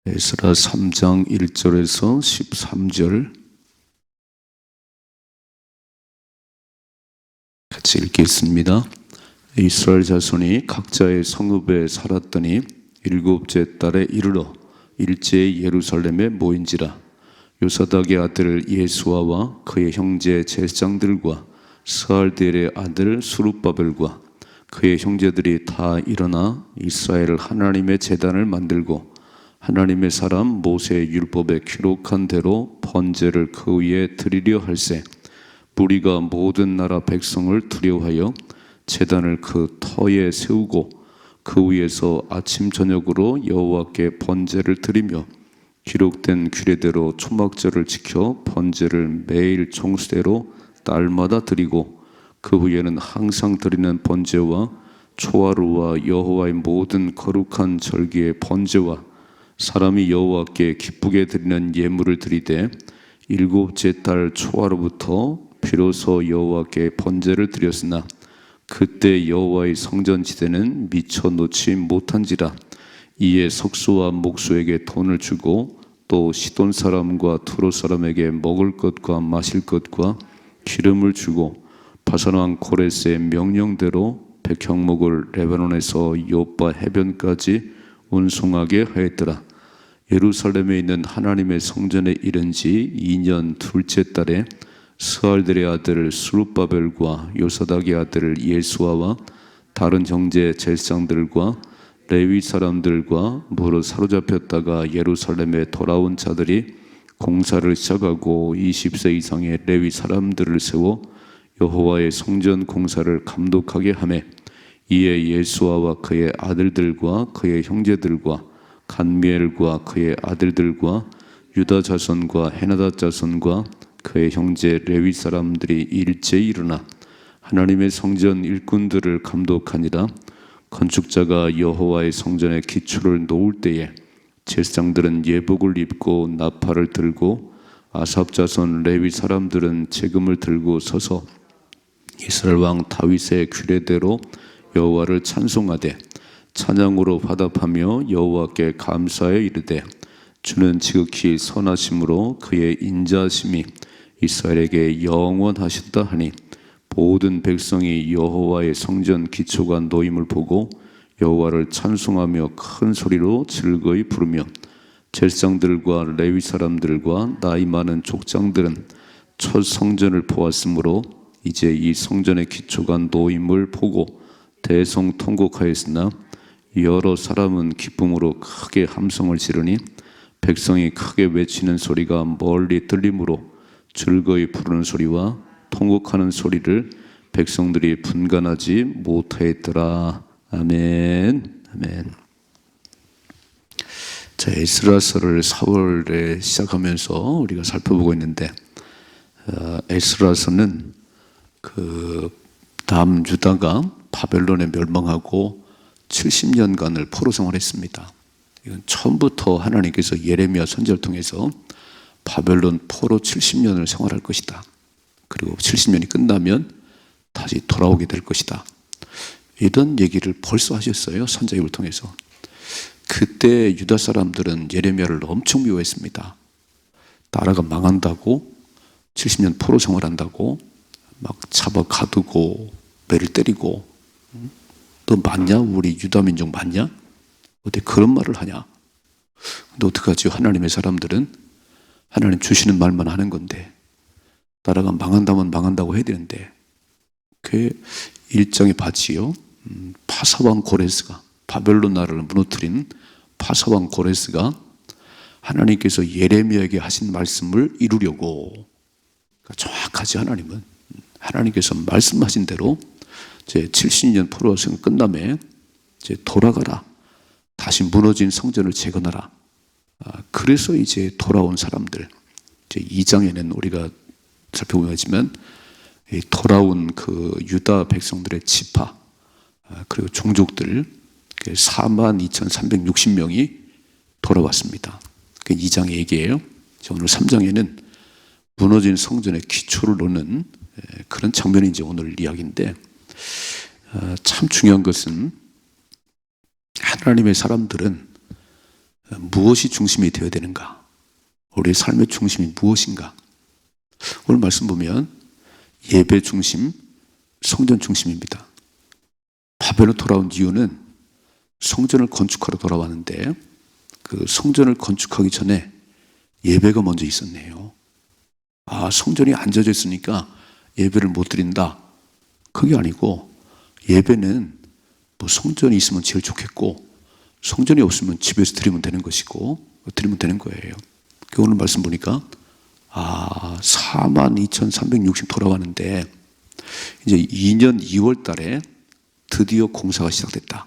에스라 3장 1절에서 13절 같이 읽겠습니다. 이스라엘 자손이 각자의 성읍에 살았더니 일곱째 달에 이르러 일제히 예루살렘에 모인지라. 요사닥의 아들 예수아와 그의 형제 제사장들과 스알디엘의 아들 스룹바벨과 그의 형제들이 다 일어나 이스라엘 하나님의 제단을 만들고 하나님의 사람 모세의 율법에 기록한 대로 번제를 그 위에 드리려 할세. 무리가 모든 나라 백성을 두려워하여 제단을 그 터에 세우고 그 위에서 아침 저녁으로 여호와께 번제를 드리며 기록된 규례대로 초막절을 지켜 번제를 매일 총수대로 날마다 드리고 그 후에는 항상 드리는 번제와 초하루와 여호와의 모든 거룩한 절기의 번제와 사람이 여호와께 기쁘게 드리는 예물을 드리되 일곱째 달 초하루부터 비로소 여호와께 번제를 드렸으나 그때 여호와의 성전지대는 미처 놓지 못한지라. 이에 석수와 목수에게 돈을 주고 또 시돈 사람과 두로 사람에게 먹을 것과 마실 것과 기름을 주고 바산 왕 고레스의 명령대로 백향목을 레바논에서 요빠 해변까지 운송하게 하였더라. 예루살렘에 있는 하나님의 성전에 이른 지 2년 둘째 달에 스알들의 아들 스룹바벨과 요사닥의 아들 예수아와 다른 형제 제사장들과 레위 사람들과 무로 사로잡혔다가 예루살렘에 돌아온 자들이 공사를 시작하고 20세 이상의 레위 사람들을 세워 여호와의 성전 공사를 감독하게 하매, 이에 예수아와 그의 아들들과 그의 형제들과 간미엘과 그의 아들들과 유다 자손과 헤나다 자손과 그의 형제 레위 사람들이 일제히 일어나 하나님의 성전 일꾼들을 감독하니라. 건축자가 여호와의 성전의 기초를 놓을 때에 제사장들은 예복을 입고 나팔을 들고 아삽 자손 레위 사람들은 재금을 들고 서서 이스라엘 왕 다윗의 규례대로 여호와를 찬송하되 찬양으로 화답하며 여호와께 감사하여 이르되 주는 지극히 선하심으로 그의 인자하심이 이스라엘에게 영원하셨다 하니, 모든 백성이 여호와의 성전 기초가 놓임을 보고 여호와를 찬송하며 큰 소리로 즐거이 부르며 제사장들과 레위 사람들과 나이 많은 족장들은 첫 성전을 보았으므로 이제 이 성전의 기초가 놓임을 보고 대성통곡하였으나 여러 사람은 기쁨으로 크게 함성을 지르니 백성이 크게 외치는 소리가 멀리 들리므로 즐거이 부르는 소리와 통곡하는 소리를 백성들이 분간하지 못하였더라. 아멘. 아멘. 자, 에스라서를 4월에 시작하면서 우리가 살펴보고 있는데, 에스라서는 그 남유다가 바벨론에 멸망하고 70년간을 포로 생활했습니다. 이건 처음부터 하나님께서 예레미야 선지자를 통해서 바벨론 포로 70년을 생활할 것이다. 그리고 70년이 끝나면 다시 돌아오게 될 것이다. 이런 얘기를 벌써 하셨어요. 선지자 입을 통해서. 그때 유다 사람들은 예레미야를 엄청 미워했습니다. 나라가 망한다고, 70년 포로 생활한다고 막 잡아 가두고 매를 때리고, 너 맞냐? 우리 유다 민족 맞냐? 어떻게 그런 말을 하냐? 근데 어떡하지? 하나님의 사람들은 하나님 주시는 말만 하는 건데, 나라가 망한다면 망한다고 해야 되는데, 그 일정의 밭이요, 파사왕 고레스가, 바벨론 나라를 무너뜨린 파사왕 고레스가 하나님께서 예레미야에게 하신 말씀을 이루려고, 그러니까 정확하지. 하나님께서 말씀하신 대로 제 70년 포로 생활 끝남에 이제 돌아가라, 다시 무너진 성전을 재건하라. 그래서 이제 돌아온 사람들, 이제 2장에는 우리가 살펴보지만 돌아온 그 유다 백성들의 지파, 그리고 종족들 42,360명이 돌아왔습니다. 그 2장의 얘기예요. 오늘 3장에는 무너진 성전의 기초를 놓는 그런 장면이 이제 오늘 이야기인데, 참 중요한 것은 하나님의 사람들은 무엇이 중심이 되어야 되는가? 우리의 삶의 중심이 무엇인가? 오늘 말씀 보면 예배 중심, 성전 중심입니다. 바벨론 돌아온 이유는 성전을 건축하러 돌아왔는데 그 성전을 건축하기 전에 예배가 먼저 있었네요. 성전이 안 져져 있으니까 예배를 못 드린다. 그게 아니고 예배는 뭐 성전이 있으면 제일 좋겠고 성전이 없으면 집에서 드리면 되는 것이고 드리면 되는 거예요. 오늘 말씀 보니까 42,360 돌아왔는데 이제 2년 2월 달에 드디어 공사가 시작됐다.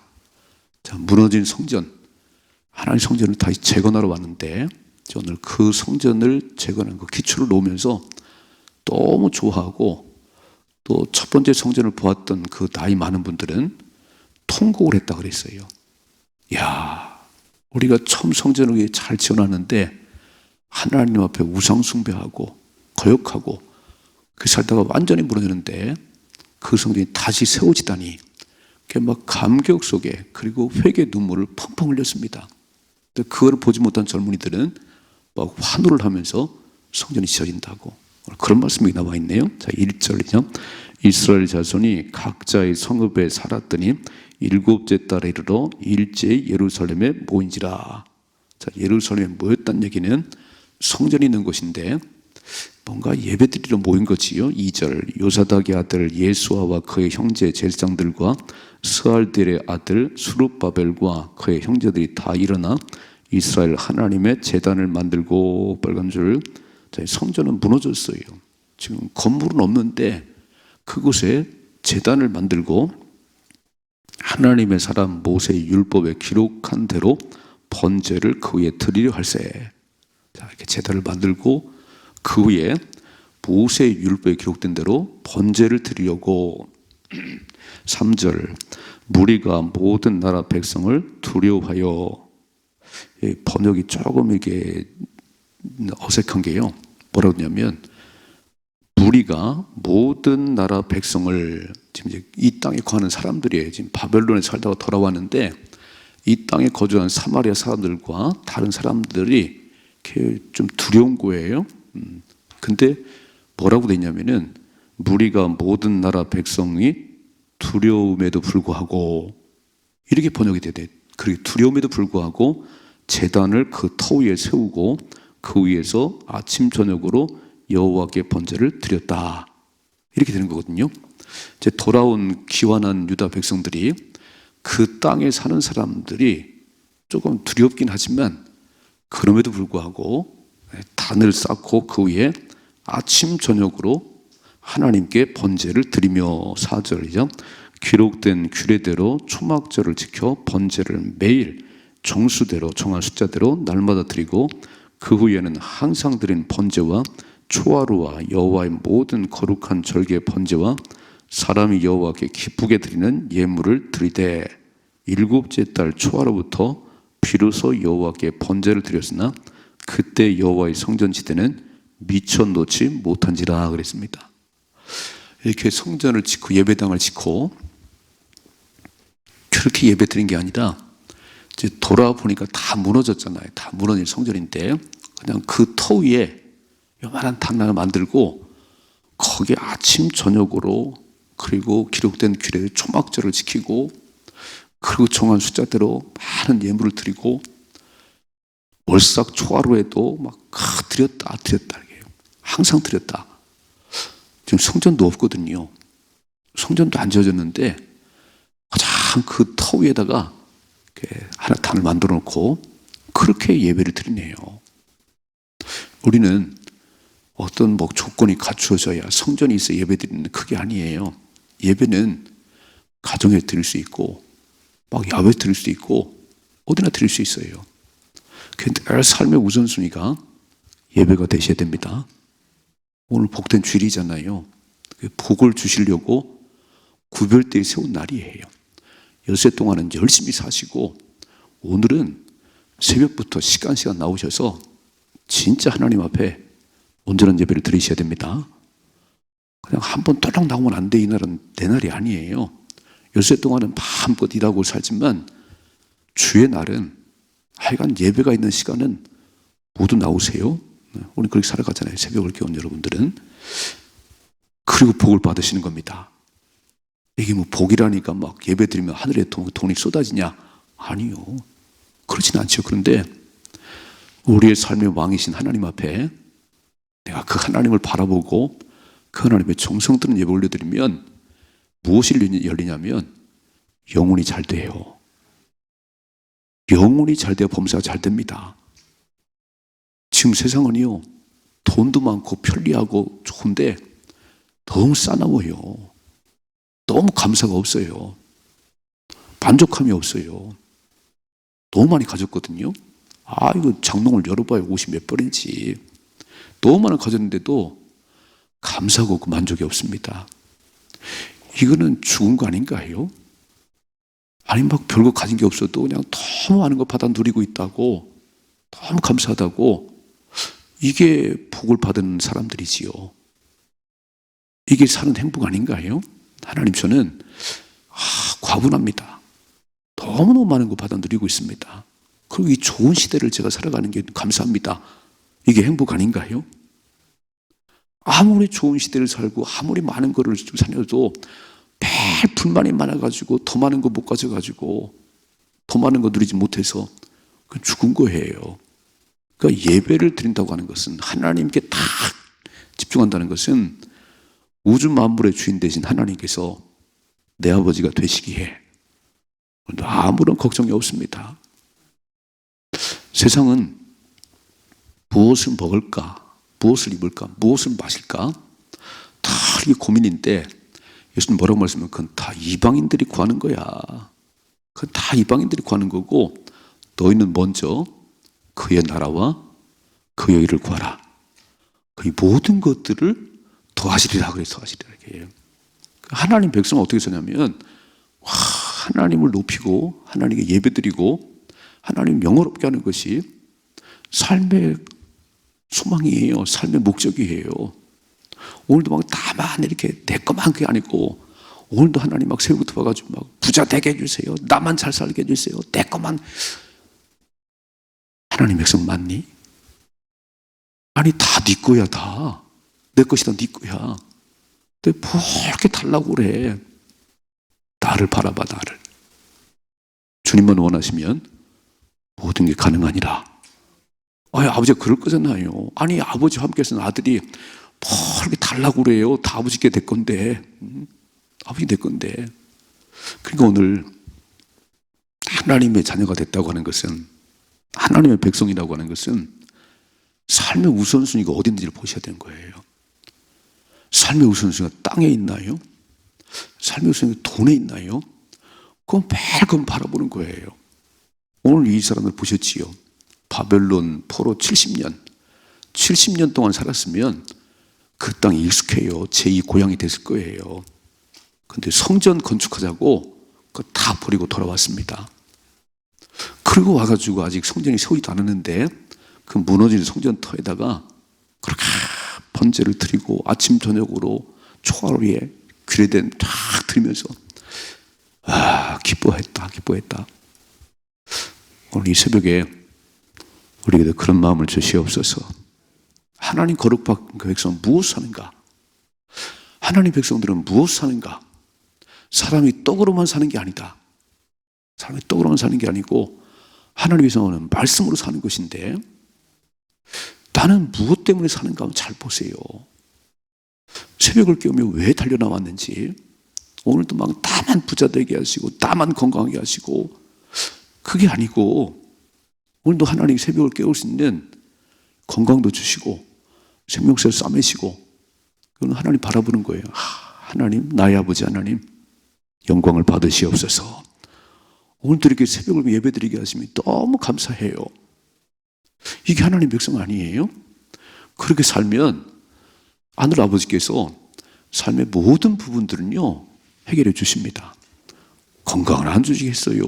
자, 무너진 성전, 하나님 성전을 다시 재건하러 왔는데 오늘 그 성전을 재건한 그 기초를 놓으면서 너무 좋아하고 또 첫 번째 성전을 보았던 그 나이 많은 분들은 통곡을 했다 그랬어요. 야, 우리가 처음 성전을 잘 지어놨는데 하나님 앞에 우상 숭배하고 거역하고 그 살다가 완전히 무너지는데 그 성전이 다시 세워지다니 막 감격 속에 그리고 회개 눈물을 펑펑 흘렸습니다. 그걸 보지 못한 젊은이들은 막 환호를 하면서 성전이 지어진다고 그런 말씀이 나와 있네요. 자, 1절이죠. 이스라엘 자손이 각자의 성읍에 살았더니 7째 달에 이르러 일제히 예루살렘에 모인지라. 자, 예루살렘에 모였다는 얘기는 성전이 있는 곳인데 뭔가 예배드리러 모인 거지요. 2절 요사닥의 아들 예수아와 그의 형제 제사장들과 스알델의 아들 수룹바벨과 그의 형제들이 다 일어나 이스라엘 하나님의 제단을 만들고 빨간 줄. 자, 성전은 무너졌어요. 지금 건물은 없는데 그곳에 제단을 만들고 하나님의 사람 모세의 율법에 기록한 대로 번제를 그 위에 드리려 할세. 자, 이렇게 제단을 만들고 그 위에 모세의 율법에 기록된 대로 번제를 드리려고. 3절 무리가 모든 나라 백성을 두려워하여. 번역이 조금 이게 어색한 게요. 뭐라고 하냐면 무리가 모든 나라 백성을 지금 이제 이 땅에 거하는 사람들이에요. 지금 바벨론에 살다가 돌아왔는데 이 땅에 거주하는 사마리아 사람들과 다른 사람들이 이렇게 좀 두려운 거예요. 근데 뭐라고 되냐면은 무리가 모든 나라 백성이 두려움에도 불구하고 이렇게 번역이 돼요. 그렇게 두려움에도 불구하고 제단을 그 터 위에 세우고 그 위에서 아침 저녁으로 여호와께 번제를 드렸다. 이렇게 되는 거거든요. 이제 돌아온 귀환한 유다 백성들이 그 땅에 사는 사람들이 조금 두렵긴 하지만 그럼에도 불구하고 단을 쌓고 그 위에 아침 저녁으로 하나님께 번제를 드리며. 4절이죠. 기록된 규례대로 초막절을 지켜 번제를 매일 정수대로 정한 숫자대로 날마다 드리고 그 후에는 항상 드린 번제와 초하루와 여호와의 모든 거룩한 절기의 번제와 사람이 여호와께 기쁘게 드리는 예물을 드리되 7째 달 초하루부터 비로소 여호와께 번제를 드렸으나 그때 여호와의 성전 지대는 미쳐 놓지 못한지라 그랬습니다. 이렇게 성전을 짓고 예배당을 짓고 그렇게 예배 드린 게 아니라 이제 돌아보니까 다 무너졌잖아요. 다 무너진 성전인데 그냥 그 터 위에 요만한 당 하나 만들고 거기에 아침 저녁으로 그리고 기록된 규례 초막절을 지키고 그리고 정한 숫자대로 많은 예물을 드리고 월삭 초하루에도 막 드렸다 이게 항상 드렸다. 지금 성전도 없거든요. 성전도 안 지어졌는데 가장 그 터 위에다가 하나 단을 만들어 놓고 그렇게 예배를 드리네요. 우리는 어떤 조건이 갖추어져야 성전이 있어 예배 드리는 그게 아니에요. 예배는 가정에 드릴 수 있고 막 야외에 드릴 수 있고 어디나 드릴 수 있어요. 근데 삶의 우선순위가 예배가 되셔야 됩니다. 오늘 복된 주일이잖아요. 복을 주시려고 구별되게 세운 날이에요. 엿새 동안은 열심히 사시고 오늘은 새벽부터 시간 나오셔서 진짜 하나님 앞에 온전한 예배를 드리셔야 됩니다. 그냥 한번 또랑 나오면 안 돼. 이 날은 내 날이 아니에요. 엿새 동안은 마음껏 일하고 살지만 주의 날은 하여간 예배가 있는 시간은 모두 나오세요. 우리 그렇게 살아가잖아요. 새벽을 깨운 여러분들은. 그리고 복을 받으시는 겁니다. 이게 뭐 복이라니까 막 예배 드리면 하늘에 돈이 쏟아지냐? 아니요. 그렇진 않죠. 그런데 우리의 삶의 왕이신 하나님 앞에 내가 그 하나님을 바라보고 그 하나님의 정성 들은 예배 올려드리면 무엇이 열리냐면 영혼이 잘 돼요. 영혼이 잘 돼야 범사가 잘 됩니다. 지금 세상은요, 돈도 많고 편리하고 좋은데 너무 싸나워요. 너무 감사가 없어요. 만족함이 없어요. 너무 많이 가졌거든요. 이거 장롱을 열어봐야 옷이 몇 벌인지. 너무 많이 가졌는데도 감사가 없고 만족이 없습니다. 이거는 죽은 거 아닌가요? 아니 막 별거 가진 게 없어도 그냥 너무 많은 거 받아 누리고 있다고, 너무 감사하다고, 이게 복을 받은 사람들이지요. 이게 사는 행복 아닌가요? 하나님, 저는 과분합니다. 너무너무 많은 거 받아 누리고 있습니다. 그리고 이 좋은 시대를 제가 살아가는 게 감사합니다. 이게 행복 아닌가요? 아무리 좋은 시대를 살고 아무리 많은 거를 살려도 매일 불만이 많아가지고 더 많은 거 못 가져가지고 더 많은 거 누리지 못해서 그건 죽은 거예요. 그러니까 예배를 드린다고 하는 것은, 하나님께 딱 집중한다는 것은 우주 만물의 주인 되신 하나님께서 내 아버지가 되시기에 아무런 걱정이 없습니다. 세상은 무엇을 먹을까, 무엇을 입을까, 무엇을 마실까 다 이게 고민인데, 예수님 뭐라고 말씀하면 그건 다 이방인들이 구하는 거야. 그건 다 이방인들이 구하는 거고, 너희는 먼저 그의 나라와 그의 의를 구하라. 그 모든 것들을 더하시리라 그래서 더하시리라. 하나님 백성은 어떻게 사냐면 하나님을 높이고 하나님께 예배드리고 하나님 영어롭게 하는 것이 삶의 소망이에요. 삶의 목적이에요. 오늘도 막 다만 이렇게 내 것만 그게 아니고, 오늘도 하나님 막 새우부터 와가지고 막 부자 되게 해주세요. 나만 잘 살게 해주세요. 내 것만. 하나님 백성 맞니? 아니 다 네 거야. 다 내 것이 다 네 거야. 근데 뭐 이렇게 달라고 그래. 나를 바라봐. 나를. 주님만 원하시면 모든 게 가능하니라. 아버지가 그럴 거잖아요. 아니 아버지와 함께 있는 아들이 뭐 이렇게 달라고 그래요. 다 아버지께 될 건데. 아버지 될 건데. 그러니까 오늘 하나님의 자녀가 됐다고 하는 것은, 하나님의 백성이라고 하는 것은 삶의 우선순위가 어디 있는지를 보셔야 되는 거예요. 삶의 우선순위가 땅에 있나요? 삶의 우선순위가 돈에 있나요? 그건 매일 그건 바라보는 거예요. 오늘 이 사람을 보셨지요? 바벨론 포로 70년 동안 살았으면 그 땅이 익숙해요. 제2 고향이 됐을 거예요. 근데 성전 건축하자고 그거 다 버리고 돌아왔습니다. 그리고 와가지고 아직 성전이 세우지도 않았는데 그 무너진 성전터에다가 그렇게 번제를 드리고 아침 저녁으로 초월 위에 귀레된 쫙 들으면서 기뻐했다. 오늘 이 새벽에 우리에게 그런 마음을 주시옵소서. 하나님 거룩받은 그 백성은 무엇을 하는가? 하나님 백성들은 무엇을 하는가? 사람이 떡으로만 사는 게 아니다. 사람이 떡으로만 사는 게 아니고 하나님 백성은 말씀으로 사는 것인데, 나는 무엇 때문에 사는가 한번 잘 보세요. 새벽을 깨우며 왜 달려나왔는지, 오늘도 막 나만 부자 되게 하시고 나만 건강하게 하시고, 그게 아니고 오늘도 하나님 새벽을 깨울 수 있는 건강도 주시고 생명수를 싸매시고, 그건 하나님 바라보는 거예요. 하나님, 나의 아버지 하나님 영광을 받으시옵소서. 오늘도 이렇게 새벽을 예배드리게 하시면 너무 감사해요. 이게 하나님 백성 아니에요? 그렇게 살면 하늘 아버지께서 삶의 모든 부분들은요 해결해 주십니다. 건강을 안 주시겠어요?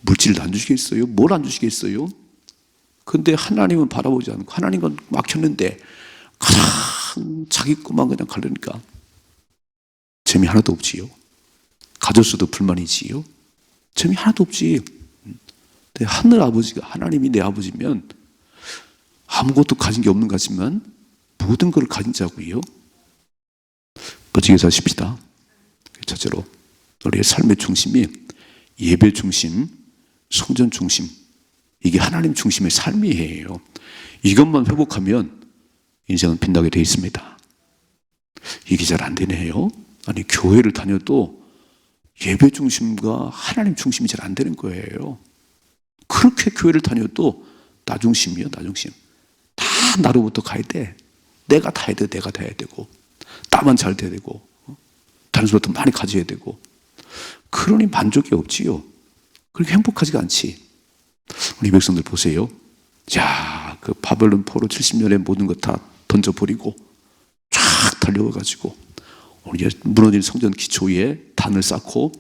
물질을 안 주시겠어요? 뭘 안 주시겠어요? 근데 하나님은 바라보지 않고, 하나님은 막혔는데 가장 자기 것만 그냥 가려니까 재미 하나도 없지요. 가졌어도 불만이지요. 재미 하나도 없지. 근데 하늘 아버지가, 하나님이 내 아버지면 아무것도 가진 게 없는 것 같지만 모든 걸 가진 자고요. 멋지게 사십시다. 첫째로 우리의 삶의 중심이 예배 중심, 성전 중심, 이게 하나님 중심의 삶이에요. 이것만 회복하면 인생은 빛나게 되어 있습니다. 이게 잘 안 되네요. 아니, 교회를 다녀도 예배 중심과 하나님 중심이 잘 안 되는 거예요. 그렇게 교회를 다녀도 나 중심이요, 나 중심. 다 나로부터 가야 돼. 내가 다 해야 돼, 내가 다 해야 되고, 나만 잘 돼야 되고, 다른 사람도 많이 가져야 되고. 그러니 만족이 없지요. 그렇게 행복하지가 않지. 우리 백성들 보세요. 자, 그 바벨론 포로 70년에 모든 것 다 던져버리고 쫙 달려가가지고 우리 무너진 성전 기초에 단을 쌓고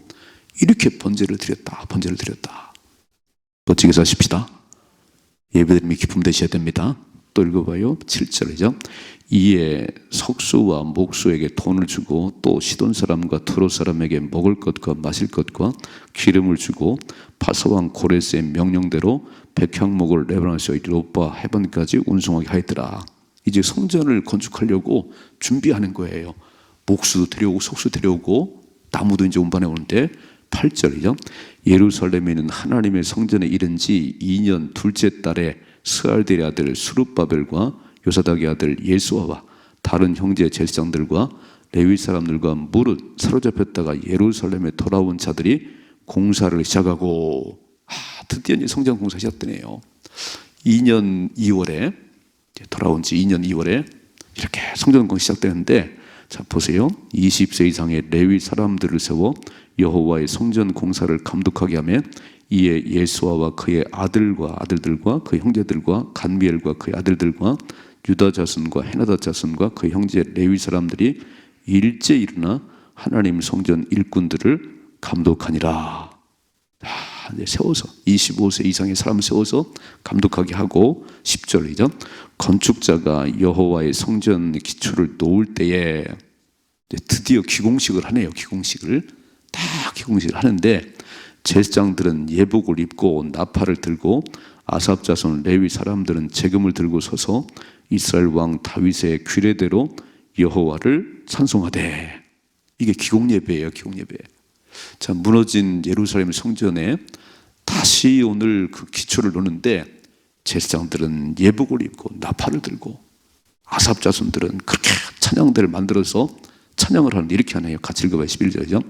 이렇게 번제를 드렸다. 번제를 드렸다. 멋지게 사십시다. 예배드림이 기쁨 되셔야 됩니다. 또 읽어봐요. 7절이죠. 이에 석수와 목수에게 돈을 주고 또 시돈 사람과 트로 사람에게 먹을 것과 마실 것과 기름을 주고 바사왕 고레스의 명령대로 백향목을 레바논에서 로빠 해변까지 운송하게 하였더라. 이제 성전을 건축하려고 준비하는 거예요. 목수도 데려오고 석수 데려오고 나무도 이제 운반해 오는데 8절이죠. 예루살렘에 있는 하나님의 성전에 이른 지 2년 둘째 달에 스알델의 아들 스룹바벨과 요사닥의 아들 예수아와 다른 형제 제사장들과 레위 사람들과 무릇 사로잡혔다가 예루살렘에 돌아온 자들이 공사를 시작하고 드디어 이제 성전 공사 시작되네요. 2년 2월에 돌아온 지 2년 2월에 이렇게 성전 공사 시작되는데 자 보세요. 20세 이상의 레위 사람들을 세워 여호와의 성전 공사를 감독하게 하며 이에 예수아와 그의 아들과 아들들과 그 형제들과 간미엘과 그의 아들들과 유다 자손과 헤나다 자손과 그 형제 레위 사람들이 일제 일어나 하나님 성전 일꾼들을 감독하니라. 이제 세워서 25세 이상의 사람을 세워서 감독하게 하고 10절이죠. 건축자가 여호와의 성전 기초를 놓을 때에 드디어 기공식을 하네요. 기공식을 하는데 제사장들은 예복을 입고 나팔을 들고 아삽 자손 레위 사람들은 재금을 들고 서서 이스라엘 왕 다윗의 규례대로 여호와를 찬송하되. 이게 기공예배예요. 기공예배. 자, 무너진 예루살렘 성전에 다시 오늘 그 기초를 놓는데 제사장들은 예복을 입고 나팔을 들고 아삽 자손들은 그렇게 찬양대를 만들어서 찬양을 하는데 이렇게 하네요. 같이 읽어봐요. 11절이죠.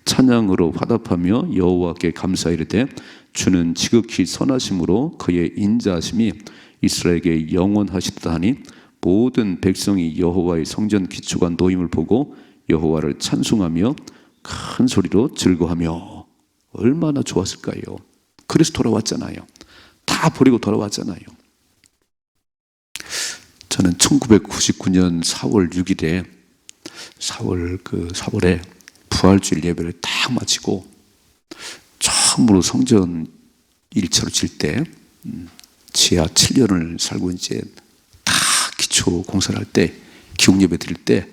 찬양으로 화답하며 여호와께 감사이르되 주는 지극히 선하심으로 그의 인자하심이 이스라엘에게 영원하시다 하니 모든 백성이 여호와의 성전 기초가 놓임을 보고 여호와를 찬송하며 큰 소리로 즐거워하며. 얼마나 좋았을까요? 그래서 돌아왔잖아요. 다 버리고 돌아왔잖아요. 저는 1999년 4월 6일에 4월에 부활주일 예배를 딱 마치고 처음으로 성전 1차로 칠 때 지하 7년을 살고 이제 다 기초 공사를 할 때 기록 예배 드릴 때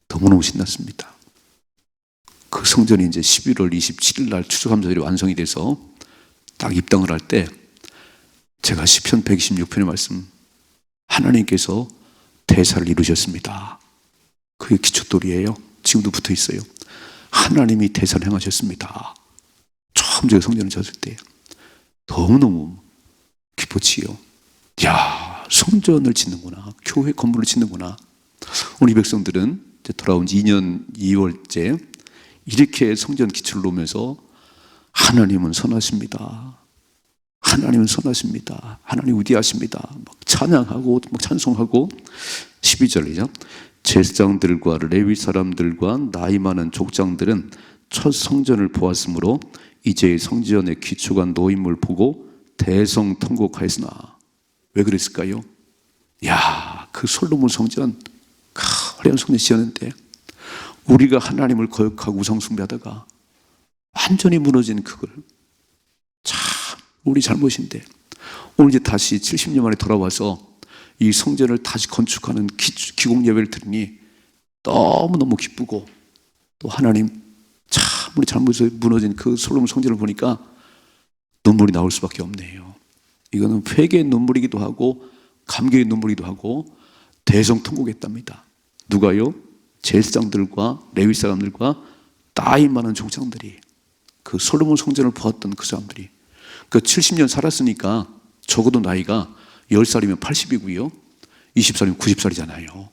너무너무 신났습니다. 그 성전이 이제 11월 27일 날 추수감사절이 완성이 돼서 딱 입당을 할 때 제가 시편 126편의 말씀, 하나님께서 대사를 이루셨습니다. 그게 기초돌이에요. 지금도 붙어 있어요. 하나님이 대사를 행하셨습니다. 처음 제가 성전을 졌을 때 너무너무 기뻤지요. 야, 성전을 짓는구나. 교회 건물을 짓는구나. 우리 백성들은 이제 돌아온 지 2년 2월째 이렇게 성전 기초를 놓으면서 하나님은 선하십니다. 하나님은 선하십니다. 하나님 위대하십니다. 막 찬양하고 막 찬송하고 12절이죠. 제사장들과 레위 사람들과 나이 많은 족장들은 첫 성전을 보았으므로 이제 성전의 기초가 놓임을 보고 대성통곡하였으나. 왜 그랬을까요? 야, 그 솔로몬 성전 화려한 성전 지었는데 우리가 하나님을 거역하고 우상숭배하다가 완전히 무너진 그걸 참 우리 잘못인데 오늘 이제 다시 70년 만에 돌아와서 이 성전을 다시 건축하는 기공 예배를 들으니 너무너무 기쁘고 또 하나님 참 우리 잘못해서 무너진 그 솔로몬 성전을 보니까 눈물이 나올 수밖에 없네요. 이거는 회개의 눈물이기도 하고 감격의 눈물이기도 하고 대성통곡했답니다. 누가요? 제사장들과 레위 사람들과 나이 많은 종장들이, 그 솔로몬 성전을 보았던 그 사람들이, 그 70년 살았으니까 적어도 나이가 10살이면 80이고요 20살이면 90살이잖아요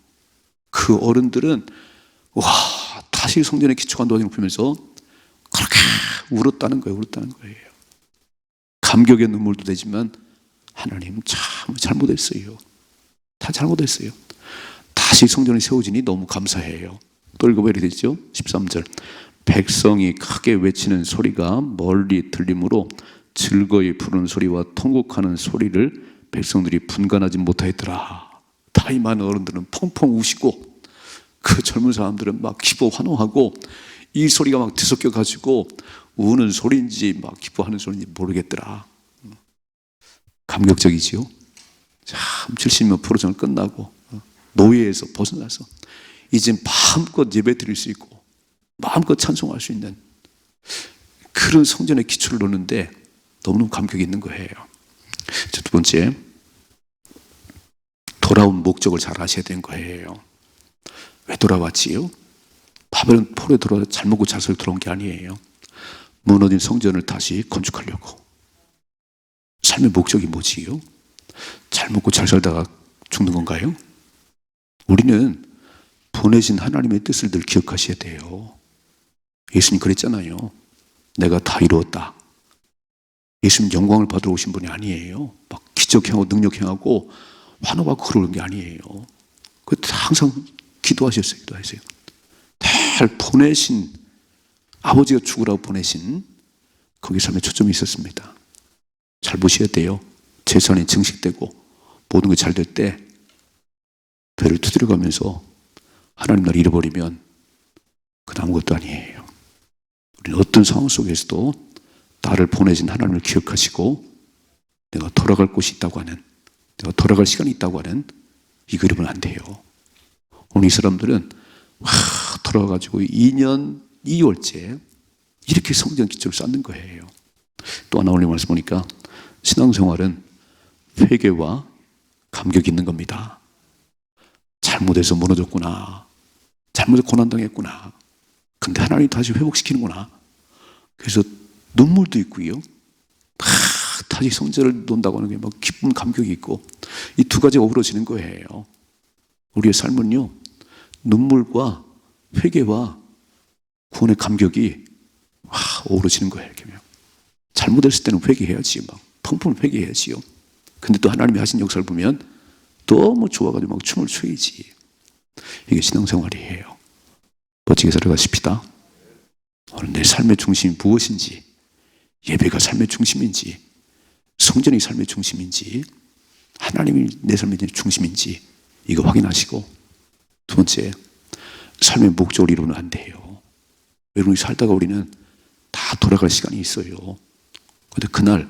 그 어른들은 와, 다시 성전의 기초가 놓아진 걸 보면서 그렇게 울었다는 거예요. 감격의 눈물도 되지만 하나님 참 잘못했어요. 다 잘못했어요. 다시 성전이 세워지니 너무 감사해요. 또 읽어봐야 되죠. 13절 백성이 크게 외치는 소리가 멀리 들리므로 즐거이 부르는 소리와 통곡하는 소리를 백성들이 분간하지 못하였더라. 나이 많은 어른들은 펑펑 우시고 그 젊은 사람들은 막 기뻐 환호하고 이 소리가 막 뒤섞여 가지고 우는 소리인지 막 기뻐하는 소리인지 모르겠더라. 감격적이지요. 참 70년 프로정을 끝나고 노예에서 벗어나서 이제 마음껏 예배 드릴 수 있고 마음껏 찬송할 수 있는 그런 성전의 기초를 놓는데 너무너무 감격이 있는 거예요. 두 번째, 돌아온 목적을 잘 아셔야 되는 거예요. 왜 돌아왔지요? 바벨론 포로에 돌아와 잘 먹고 잘 살고 돌아온 게 아니에요. 무너진 성전을 다시 건축하려고. 삶의 목적이 뭐지요? 잘 먹고 잘 살다가 죽는 건가요? 우리는 보내신 하나님의 뜻을 늘 기억하셔야 돼요. 예수님 그랬잖아요. 내가 다 이루었다. 예수님 영광을 받으러 오신 분이 아니에요. 막 기적행하고 능력행하고 환호하고 그러는 게 아니에요. 그때 항상 기도하셨어요. 잘 보내신, 아버지가 죽으라고 보내신 거기 삶에 초점이 있었습니다. 잘 보셔야 돼요. 재산이 증식되고 모든 게 잘 될 때 배를 두드려가면서 하나님 날 잃어버리면 그건 아무것도 아니에요. 우리는 어떤 상황 속에서도 나를 보내신 하나님을 기억하시고 내가 돌아갈 곳이 있다고 하는, 내가 돌아갈 시간이 있다고 하는 이거 잃으면 안 돼요. 오늘 이 사람들은 돌아가가지고 2년 2월째 이렇게 성전 기초를 쌓는 거예요. 또 하나 오늘 말씀 보니까 신앙생활은 회개와 감격이 있는 겁니다. 잘못해서 무너졌구나. 잘못해서 고난당했구나. 근데 하나님이 다시 회복시키는구나. 그래서 눈물도 있고요. 다시 성전을 놓는다고 하는 게 막 기쁨, 감격이 있고 이 두 가지가 어우러지는 거예요. 우리의 삶은요. 눈물과 회개와 구원의 감격이 어우러지는 거예요. 잘못했을 때는 회개해야지. 막 펑펑 회개해야지요. 근데 또 하나님이 하신 역사를 보면 너무 좋아가지고 막 춤을 추이지. 이게 신앙생활이에요. 멋지게 살아가십시다. 오늘 내 삶의 중심이 무엇인지, 예배가 삶의 중심인지, 성전이 삶의 중심인지, 하나님이 내 삶의 중심인지 이거 확인하시고, 두 번째, 삶의 목적을 이루면 안 돼요. 여러분이 살다가 우리는 다 돌아갈 시간이 있어요. 근데 그날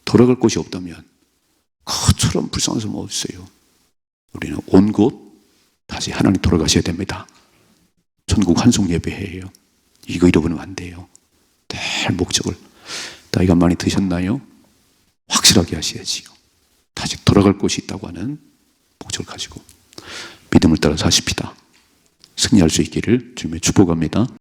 돌아갈 곳이 없다면 그처럼 불쌍한 사람 없어요. 우리는 온 곳 다시 하나님 돌아가셔야 됩니다. 전국 환송 예배예요. 이거 잃어버리면 안 돼요. 늘 목적을. 나이가 많이 드셨나요? 확실하게 하셔야지요. 다시 돌아갈 곳이 있다고 하는 목적을 가지고 믿음을 따라 사십시다. 승리할 수 있기를 주님의 축복합니다.